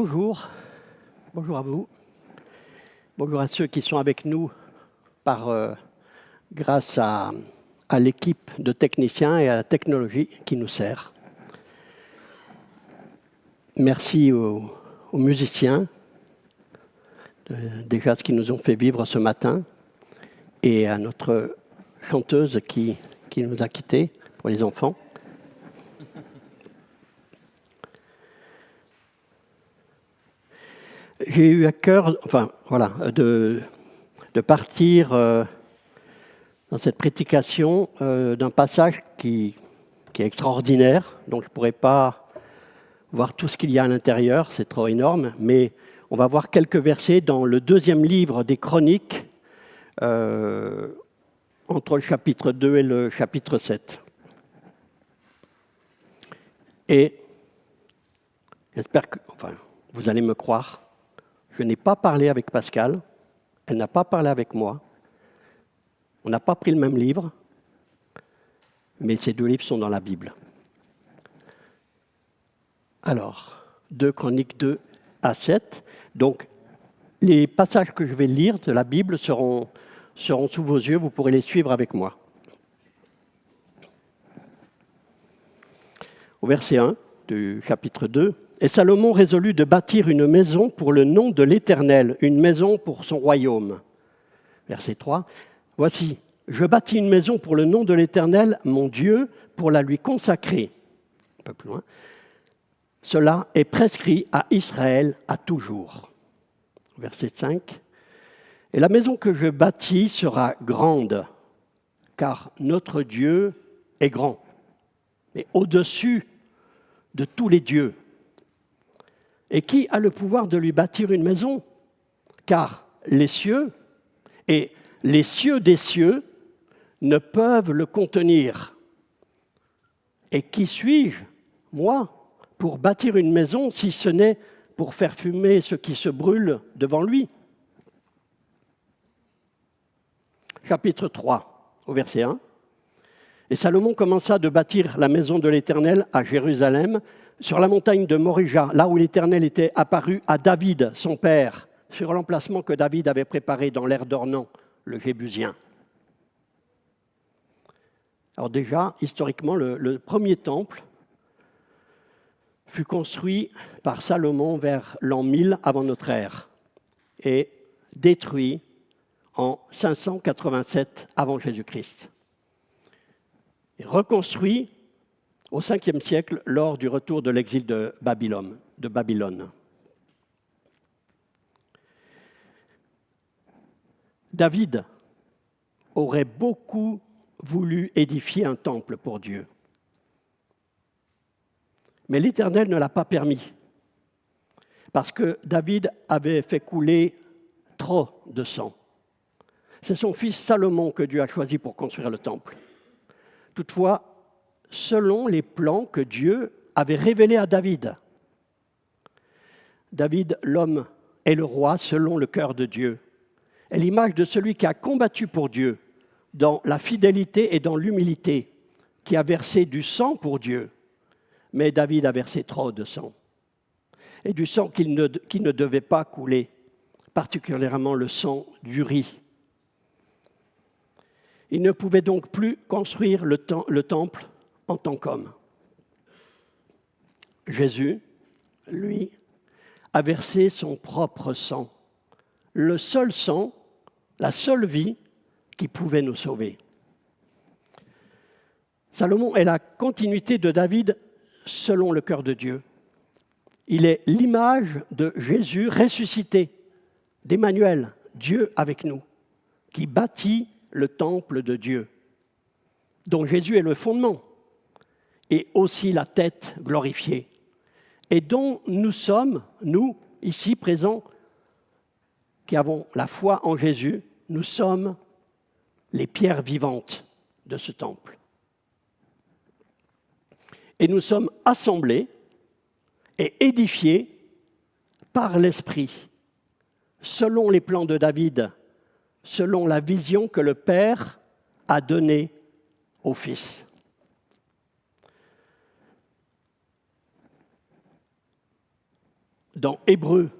Bonjour, bonjour à vous, bonjour à ceux qui sont avec nous grâce à l'équipe de techniciens et à la technologie qui nous sert. Merci aux musiciens déjà ce qu'ils nous ont fait vivre ce matin et à notre chanteuse qui nous a quittés pour les enfants. J'ai eu à cœur, de partir dans cette prédication d'un passage qui est extraordinaire, donc je ne pourrais pas voir tout ce qu'il y a à l'intérieur, c'est trop énorme, mais on va voir quelques versets dans le deuxième livre des Chroniques, entre le chapitre 2 et le chapitre 7. Et j'espère que vous allez me croire. Je n'ai pas parlé avec Pascal, elle n'a pas parlé avec moi, on n'a pas pris le même livre, mais ces deux livres sont dans la Bible. Alors, 2 Chroniques 2 à 7, donc les passages que je vais lire de la Bible seront sous vos yeux, vous pourrez les suivre avec moi. Au verset 1 du chapitre 2, « Et Salomon résolut de bâtir une maison pour le nom de l'Éternel, une maison pour son royaume. » Verset 3, « Voici, je bâtis une maison pour le nom de l'Éternel, mon Dieu, pour la lui consacrer. » Un peu plus loin. « Cela est prescrit à Israël à toujours. » Verset 5, « Et la maison que je bâtis sera grande, car notre Dieu est grand, mais au-dessus de tous les dieux. Et qui a le pouvoir de lui bâtir une maison? Car les cieux et les cieux des cieux ne peuvent le contenir. Et qui suis-je, moi, pour bâtir une maison, si ce n'est pour faire fumer ce qui se brûle devant lui? » Chapitre 3, au verset 1. « Et Salomon commença de bâtir la maison de l'Éternel à Jérusalem, sur la montagne de Morija, là où l'Éternel était apparu à David, son père, sur l'emplacement que David avait préparé dans l'aire d'Ornan, le Jébusien. » Alors déjà, historiquement, le premier temple fut construit par Salomon vers l'an 1000 avant notre ère et détruit en 587 avant Jésus-Christ. Et reconstruit au 5e siècle lors du retour de l'exil de Babylone. David aurait beaucoup voulu édifier un temple pour Dieu. Mais l'Éternel ne l'a pas permis, parce que David avait fait couler trop de sang. C'est son fils Salomon que Dieu a choisi pour construire le temple. Toutefois, selon les plans que Dieu avait révélés à David. David, l'homme, est le roi selon le cœur de Dieu, est l'image de celui qui a combattu pour Dieu dans la fidélité et dans l'humilité, qui a versé du sang pour Dieu. Mais David a versé trop de sang, et du sang qui ne devait pas couler, particulièrement le sang du riz. Il ne pouvait donc plus construire le temple en tant qu'homme. Jésus, lui, a versé son propre sang, le seul sang, la seule vie qui pouvait nous sauver. Salomon est la continuité de David selon le cœur de Dieu. Il est l'image de Jésus ressuscité, d'Emmanuel, Dieu avec nous, qui bâtit le temple de Dieu, dont Jésus est le fondement et aussi la tête glorifiée, et dont nous sommes, nous, ici présents, qui avons la foi en Jésus, nous sommes les pierres vivantes de ce temple. Et nous sommes assemblés et édifiés par l'Esprit, selon les plans de David, selon la vision que le Père a donnée au Fils. dans Hébreux,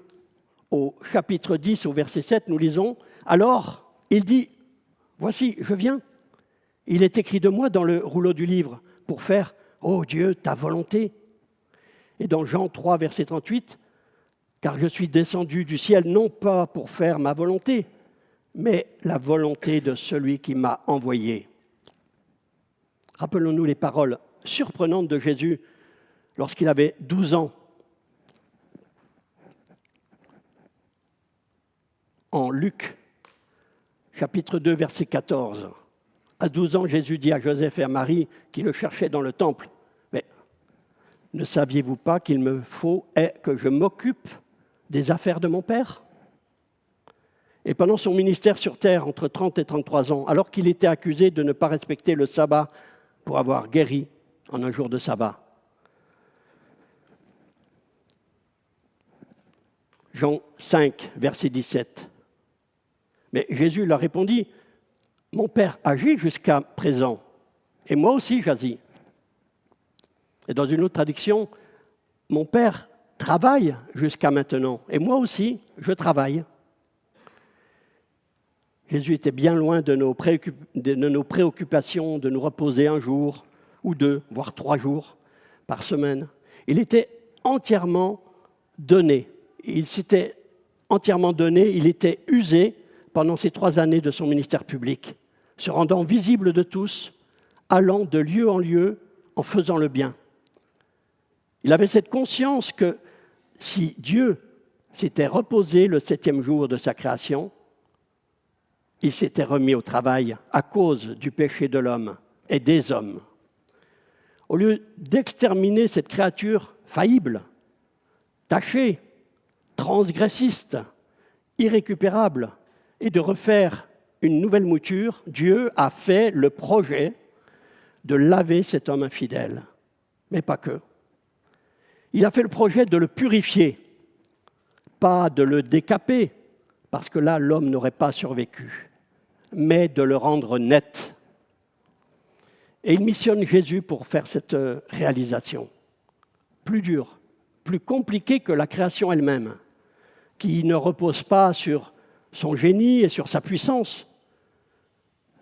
au chapitre 10, au verset 7, nous lisons « Alors, il dit, voici, je viens. Il est écrit de moi dans le rouleau du livre pour faire, ô Dieu, ta volonté. » Et dans Jean 3, verset 38, « Car je suis descendu du ciel non pas pour faire ma volonté, mais la volonté de celui qui m'a envoyé. » Rappelons-nous les paroles surprenantes de Jésus lorsqu'il avait 12 ans. En Luc, chapitre 2, verset 14. À 12 ans, Jésus dit à Joseph et à Marie qui le cherchaient dans le temple, « Mais ne saviez-vous pas qu'il me faut que je m'occupe des affaires de mon Père ?» Et pendant son ministère sur terre, entre 30 et 33 ans, alors qu'il était accusé de ne pas respecter le sabbat pour avoir guéri en un jour de sabbat, Jean 5, verset 17. Mais Jésus leur répondit, « Mon Père agit jusqu'à présent, et moi aussi j'agis. » Et dans une autre traduction, « Mon Père travaille jusqu'à maintenant, et moi aussi je travaille. » Jésus était bien loin de nos préoccupations, de nous reposer un jour ou 2, voire 3 jours par semaine. Il était entièrement donné. Il s'était entièrement donné, il était usé pendant ces 3 années de son ministère public, se rendant visible de tous, allant de lieu en lieu en faisant le bien. Il avait cette conscience que si Dieu s'était reposé le 7e jour de sa création, il s'était remis au travail à cause du péché de l'homme et des hommes. Au lieu d'exterminer cette créature faillible, tachée, transgressiste, irrécupérable, et de refaire une nouvelle mouture, Dieu a fait le projet de laver cet homme infidèle. Mais pas que. Il a fait le projet de le purifier, pas de le décaper, parce que là, l'homme n'aurait pas survécu, mais de le rendre net. Et il missionne Jésus pour faire cette réalisation. Plus dure, plus compliquée que la création elle-même, qui ne repose pas sur son génie et sur sa puissance,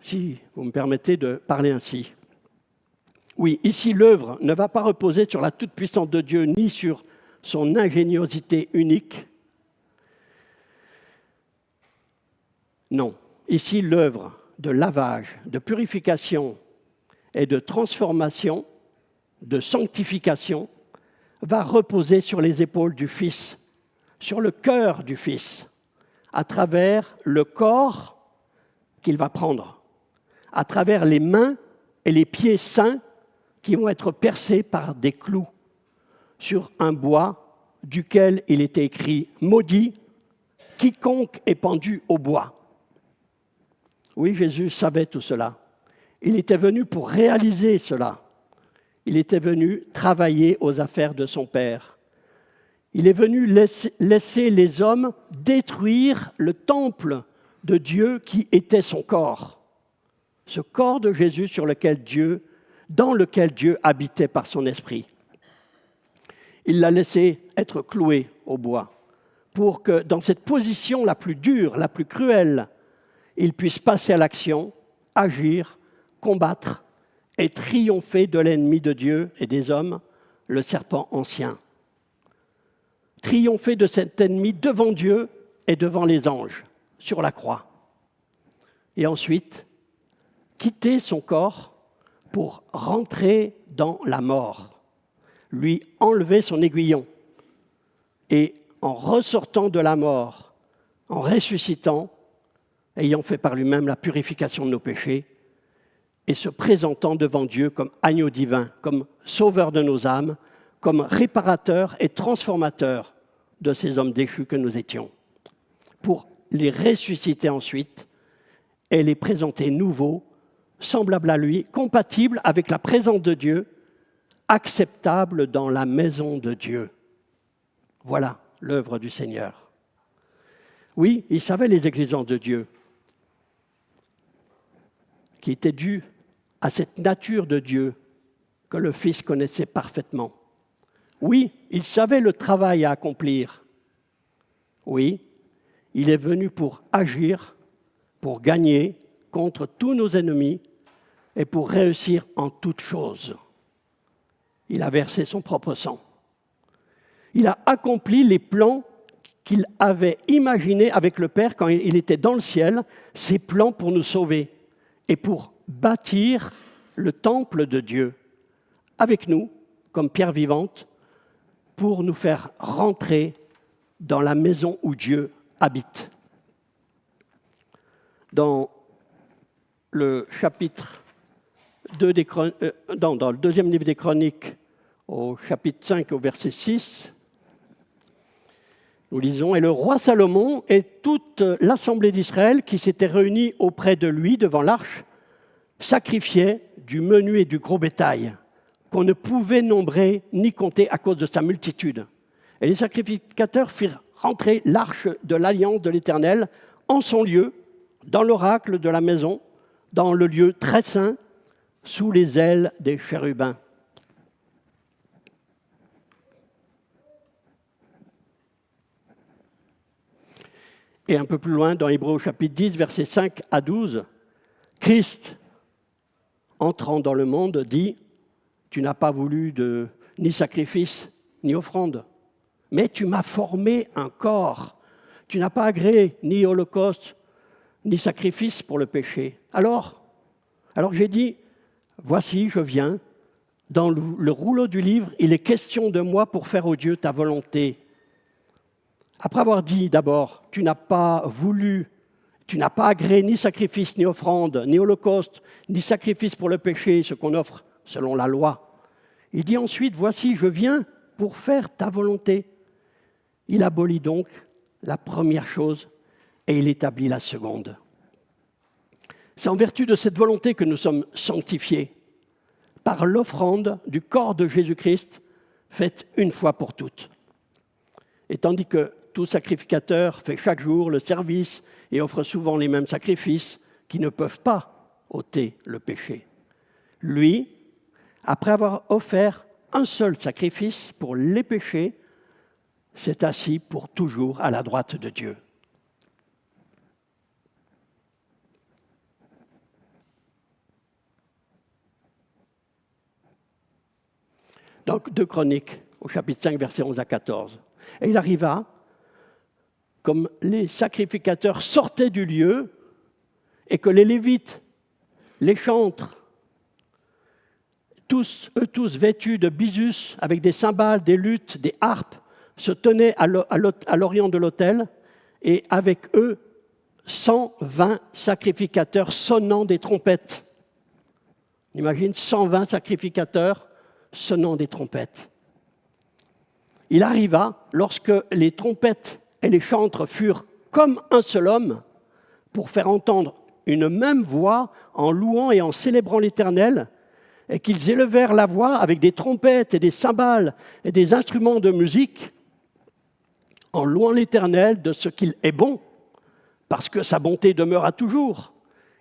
si vous me permettez de parler ainsi. Oui, ici, l'œuvre ne va pas reposer sur la toute-puissance de Dieu, ni sur son ingéniosité unique. Non, ici, l'œuvre de lavage, de purification et de transformation, de sanctification, va reposer sur les épaules du Fils, sur le cœur du Fils, à travers le corps qu'il va prendre, à travers les mains et les pieds saints qui vont être percés par des clous sur un bois duquel il était écrit « Maudit, quiconque est pendu au bois ». Oui, Jésus savait tout cela. Il était venu pour réaliser cela. Il était venu travailler aux affaires de son Père. Il est venu laisser les hommes détruire le temple de Dieu qui était son corps. Ce corps de Jésus dans lequel Dieu habitait par son esprit. Il l'a laissé être cloué au bois pour que dans cette position la plus dure, la plus cruelle, il puisse passer à l'action, agir, combattre et triompher de l'ennemi de Dieu et des hommes, le serpent ancien. Triompher de cet ennemi devant Dieu et devant les anges, sur la croix. Et ensuite, quitter son corps pour rentrer dans la mort, lui enlever son aiguillon. Et en ressortant de la mort, en ressuscitant, ayant fait par lui-même la purification de nos péchés, et se présentant devant Dieu comme agneau divin, comme sauveur de nos âmes, comme réparateur et transformateur de ces hommes déchus que nous étions, pour les ressusciter ensuite et les présenter nouveaux, semblables à lui, compatibles avec la présence de Dieu, acceptables dans la maison de Dieu. Voilà l'œuvre du Seigneur. Oui, il savait les exigences de Dieu, qui étaient dues à cette nature de Dieu que le Fils connaissait parfaitement. Oui, il savait le travail à accomplir Oui, il est venu pour agir, pour gagner contre tous nos ennemis et pour réussir en toutes choses. Il a versé son propre sang. Il a accompli les plans qu'il avait imaginés avec le Père quand il était dans le ciel, ces plans pour nous sauver et pour bâtir le temple de Dieu avec nous, comme pierre vivante, pour nous faire rentrer dans la maison où Dieu habite. Dans le chapitre 2 dans le deuxième livre des Chroniques, au chapitre 5, au verset 6, nous lisons « Et le roi Salomon et toute l'assemblée d'Israël qui s'était réunie auprès de lui devant l'arche sacrifiaient du menu et du gros bétail qu'on ne pouvait nombrer ni compter à cause de sa multitude. Et les sacrificateurs firent rentrer l'arche de l'alliance de l'Éternel en son lieu, dans l'oracle de la maison, dans le lieu très saint, sous les ailes des chérubins. » Et un peu plus loin, dans Hébreux chapitre 10, versets 5 à 12, Christ, entrant dans le monde, dit « Tu n'as pas voulu ni sacrifice, ni offrande, mais tu m'as formé un corps. Tu n'as pas agréé ni holocauste, ni sacrifice pour le péché. Alors j'ai dit, voici, je viens. Dans le rouleau du livre, il est question de moi pour faire, ô Dieu, ta volonté. » Après avoir dit d'abord, tu n'as pas agréé ni sacrifice, ni offrande, ni holocauste, ni sacrifice pour le péché, ce qu'on offre selon la loi. Il dit ensuite, voici, je viens pour faire ta volonté. Il abolit donc la première chose et il établit la seconde. C'est en vertu de cette volonté que nous sommes sanctifiés, par l'offrande du corps de Jésus-Christ, faite une fois pour toutes. Et tandis que tout sacrificateur fait chaque jour le service et offre souvent les mêmes sacrifices qui ne peuvent pas ôter le péché. Lui, après avoir offert un seul sacrifice pour les péchés, s'est assis pour toujours à la droite de Dieu. Donc, 2 Chroniques, au chapitre 5, versets 11 à 14. Et il arriva, comme les sacrificateurs sortaient du lieu, et que les Lévites, les chantres, eux tous vêtus de bisus, avec des cymbales, des luths, des harpes, se tenaient à l'orient de l'autel, et avec eux, 120 sacrificateurs sonnant des trompettes. On imagine 120 sacrificateurs sonnant des trompettes. Il arriva, lorsque les trompettes et les chantres furent comme un seul homme, pour faire entendre une même voix en louant et en célébrant l'Éternel, et qu'ils élevèrent la voix avec des trompettes et des cymbales et des instruments de musique, en louant l'Éternel de ce qu'il est bon, parce que sa bonté demeure à toujours.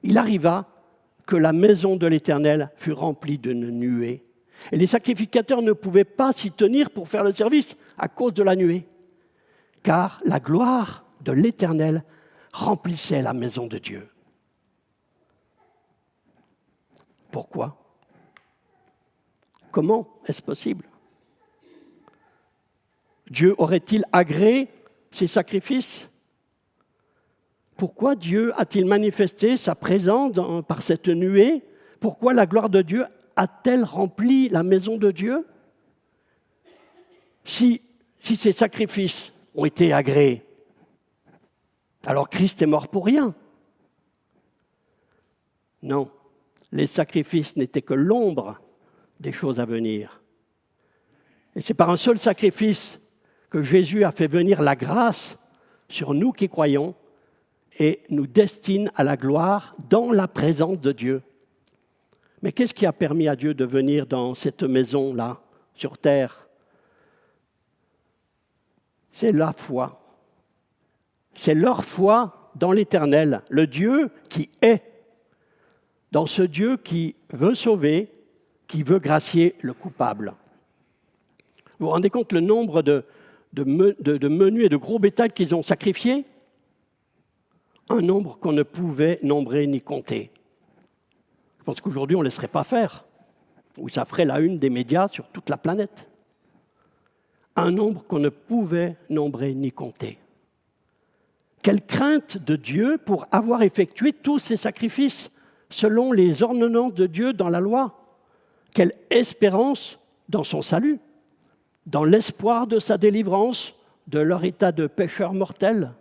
Il arriva que la maison de l'Éternel fut remplie d'une nuée. Et les sacrificateurs ne pouvaient pas s'y tenir pour faire le service à cause de la nuée, car la gloire de l'Éternel remplissait la maison de Dieu. Pourquoi ? Comment est-ce possible ? Dieu aurait-il agréé ces sacrifices ? Pourquoi Dieu a-t-il manifesté sa présence par cette nuée ? Pourquoi la gloire de Dieu a-t-elle rempli la maison de Dieu ? Si ces sacrifices ont été agréés, alors Christ est mort pour rien. Non, les sacrifices n'étaient que l'ombre des choses à venir. Et c'est par un seul sacrifice que Jésus a fait venir la grâce sur nous qui croyons et nous destine à la gloire dans la présence de Dieu. Mais qu'est-ce qui a permis à Dieu de venir dans cette maison-là, sur terre ? C'est la foi. C'est leur foi dans l'Éternel, le Dieu qui est, dans ce Dieu qui veut sauver, qui veut gracier le coupable. Vous vous rendez compte le nombre de de menus et de gros bétail qu'ils ont sacrifiés, un nombre qu'on ne pouvait nombrer ni compter. Je pense qu'aujourd'hui, on ne laisserait pas faire, ou ça ferait la une des médias sur toute la planète. Un nombre qu'on ne pouvait nombrer ni compter. Quelle crainte de Dieu pour avoir effectué tous ces sacrifices selon les ordonnances de Dieu dans la loi. Quelle espérance dans son salut, dans l'espoir de sa délivrance de leur état de pécheurs mortels.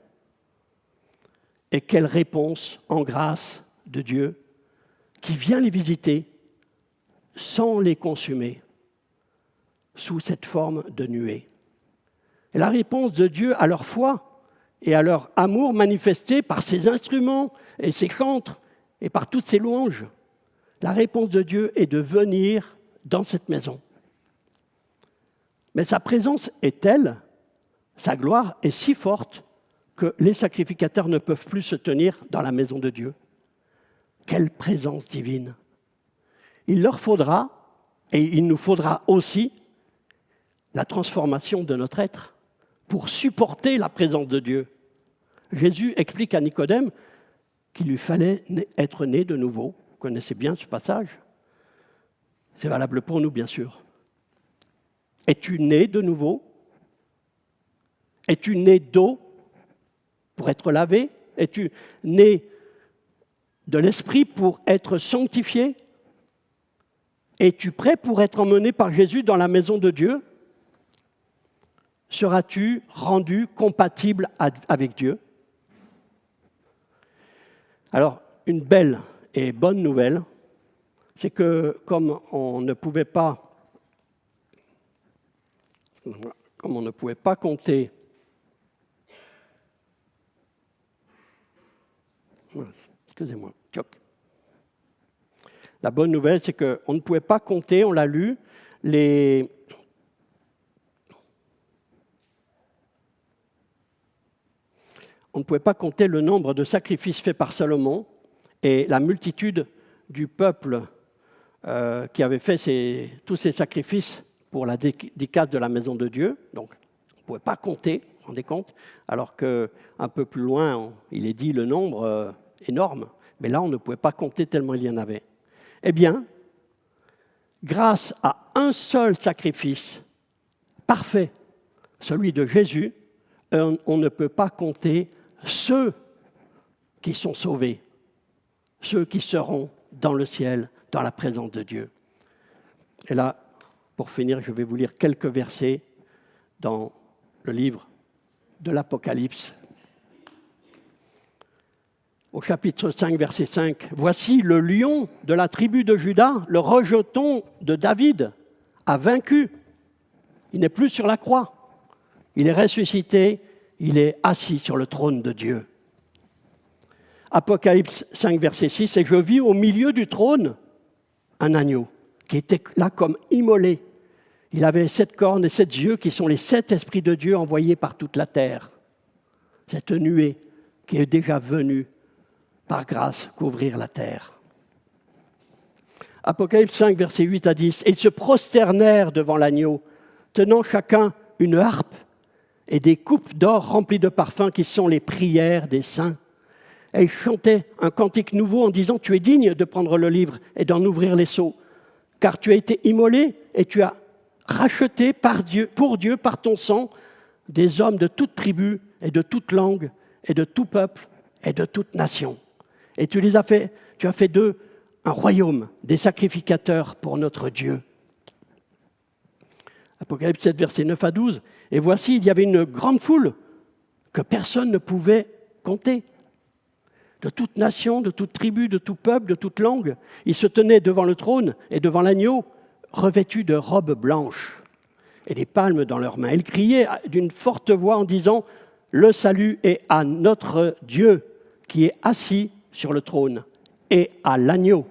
Et quelle réponse en grâce de Dieu qui vient les visiter sans les consumer sous cette forme de nuée. Et la réponse de Dieu à leur foi et à leur amour manifesté par ses instruments et ses chantres et par toutes ses louanges, la réponse de Dieu est de venir dans cette maison. Mais sa présence est telle, sa gloire est si forte que les sacrificateurs ne peuvent plus se tenir dans la maison de Dieu. Quelle présence divine! Il leur faudra, et il nous faudra aussi, la transformation de notre être pour supporter la présence de Dieu. Jésus explique à Nicodème qu'il lui fallait être né de nouveau. Vous connaissez bien ce passage. C'est valable pour nous, bien sûr. Es-tu né de nouveau? Es-tu né d'eau pour être lavé? Es-tu né de l'Esprit pour être sanctifié? Es-tu prêt pour être emmené par Jésus dans la maison de Dieu? Seras-tu rendu compatible avec Dieu? Alors, une belle et bonne nouvelle, c'est que comme on ne pouvait pas compter excusez-moi, la bonne nouvelle, c'est qu'on ne pouvait pas compter, on l'a lu, on ne pouvait pas compter le nombre de sacrifices faits par Salomon et la multitude du peuple qui avait fait tous ces sacrifices pour la dédicace de la maison de Dieu. Donc, on ne pouvait pas compter, vous vous rendez compte? Alors qu'un peu plus loin, il est dit le nombre énorme. Mais là, on ne pouvait pas compter tellement il y en avait. Eh bien, grâce à un seul sacrifice parfait, celui de Jésus, on ne peut pas compter ceux qui sont sauvés, ceux qui seront dans le ciel, dans la présence de Dieu. Et là, pour finir, je vais vous lire quelques versets dans le livre de l'Apocalypse. Au chapitre 5, verset 5, « Voici le lion de la tribu de Juda, le rejeton de David, a vaincu. Il n'est plus sur la croix. Il est ressuscité. Il est assis sur le trône de Dieu. » Apocalypse 5, verset 6, « Et je vis au milieu du trône un agneau qui était là comme immolé. Il avait 7 cornes et 7 yeux qui sont les 7 esprits de Dieu envoyés par toute la terre. » Cette nuée qui est déjà venue par grâce couvrir la terre. Apocalypse 5, verset 8 à 10, « Et ils se prosternèrent devant l'agneau, tenant chacun une harpe et des coupes d'or remplies de parfums qui sont les prières des saints. Et ils chantaient un cantique nouveau en disant « Tu es digne de prendre le livre et d'en ouvrir les sceaux, car tu as été immolé et tu as racheté pour Dieu par ton sang des hommes de toute tribu et de toute langue et de tout peuple et de toute nation. Et tu as fait d'eux un royaume, des sacrificateurs pour notre Dieu. » Apocalypse 7, versets 9 à 12. « Et voici, il y avait une grande foule que personne ne pouvait compter. De toute nation, de toute tribu, de tout peuple, de toute langue. Ils se tenaient devant le trône et devant l'agneau, revêtus de robes blanches et des palmes dans leurs mains. Ils criaient d'une forte voix en disant « Le salut est à notre Dieu qui est assis sur le trône et à l'agneau. »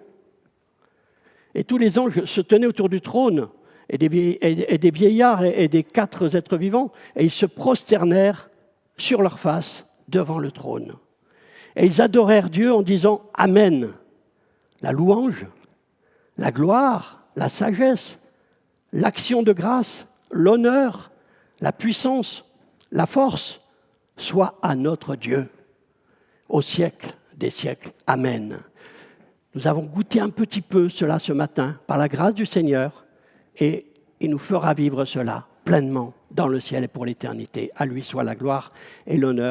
Et tous les anges se tenaient autour du trône et des vieillards et des 4 êtres vivants, et ils se prosternèrent sur leur face devant le trône. Et ils adorèrent Dieu en disant « Amen ». La louange, la gloire, la sagesse, l'action de grâce, l'honneur, la puissance la force soit à notre Dieu, au siècle des siècles. Amen. Nous avons goûté un petit peu cela ce matin, par la grâce du Seigneur, et il nous fera vivre cela pleinement dans le ciel et pour l'éternité. À lui soit la gloire et l'honneur.